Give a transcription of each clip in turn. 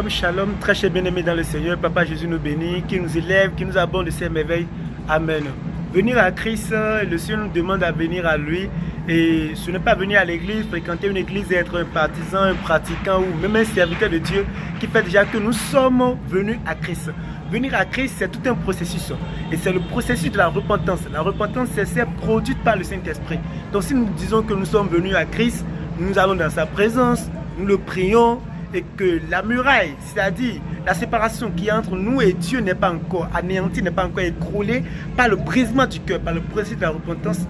Shalom, shalom, très cher bien-aimé dans le Seigneur, Papa Jésus nous bénit, qui nous élève, qui nous abonde de ses merveilles. Amen. Venir à Christ, le Seigneur nous demande à venir à lui. Et ce n'est pas venir à l'église, fréquenter une église et être un partisan, un pratiquant ou même un serviteur de Dieu qui fait déjà que nous sommes venus à Christ. Venir à Christ, c'est tout un processus. Et c'est le processus de la repentance. La repentance, c'est produite par le Saint-Esprit. Donc si nous disons que nous sommes venus à Christ, nous allons dans sa présence, nous le prions, et que la muraille, c'est-à-dire la séparation qui est entre nous et Dieu n'est pas encore anéantie, n'est pas encore écroulée par le brisement du cœur, par le processus de la repentance.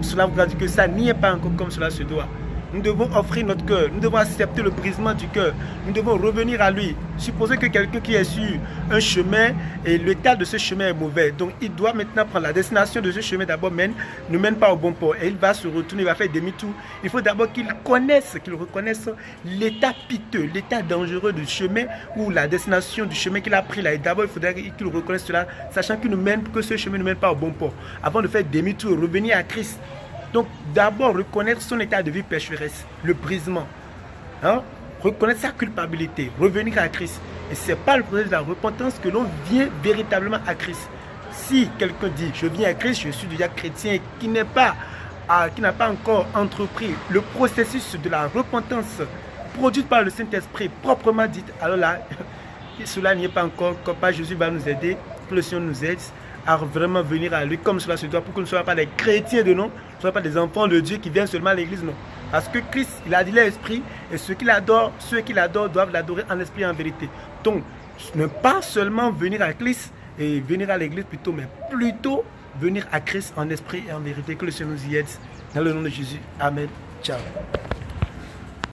Cela voudra dire que ça n'y est pas encore comme cela se doit. Nous devons offrir notre cœur, nous devons accepter le brisement du cœur, nous devons revenir à lui. Supposez que quelqu'un qui est sur un chemin et l'état de ce chemin est mauvais, donc il doit maintenant prendre la destination de ce chemin d'abord, ne mène pas au bon port et il va se retourner, il va faire demi-tour. Il faut d'abord qu'il connaisse, qu'il reconnaisse l'état piteux, l'état dangereux du chemin ou la destination du chemin qu'il a pris là. Et d'abord il faudrait qu'il reconnaisse cela, sachant que ce chemin ne mène pas au bon port, avant de faire demi-tour et revenir à Christ. Donc d'abord reconnaître son état de vie pécheresse, le brisement, reconnaître sa culpabilité, revenir à Christ. Et ce n'est pas le processus de la repentance que l'on vient véritablement à Christ. Si quelqu'un dit je viens à Christ, je suis déjà chrétien, qui n'a pas encore entrepris le processus de la repentance produite par le Saint-Esprit proprement dit, alors là, cela n'y est pas encore. Papa Jésus va nous aider, que le Seigneur nous aide à vraiment venir à lui comme cela se doit, pour que nous ne soyons pas des chrétiens de nom, ne soyons pas des enfants de Dieu qui viennent seulement à l'église, non. Parce que Christ, il a dit l'esprit, et ceux qui l'adorent doivent l'adorer en esprit et en vérité. Donc, ne pas seulement venir à Christ et venir à l'église plutôt, mais plutôt venir à Christ en esprit et en vérité. Que le Seigneur nous y aide. Dans le nom de Jésus. Amen. Ciao.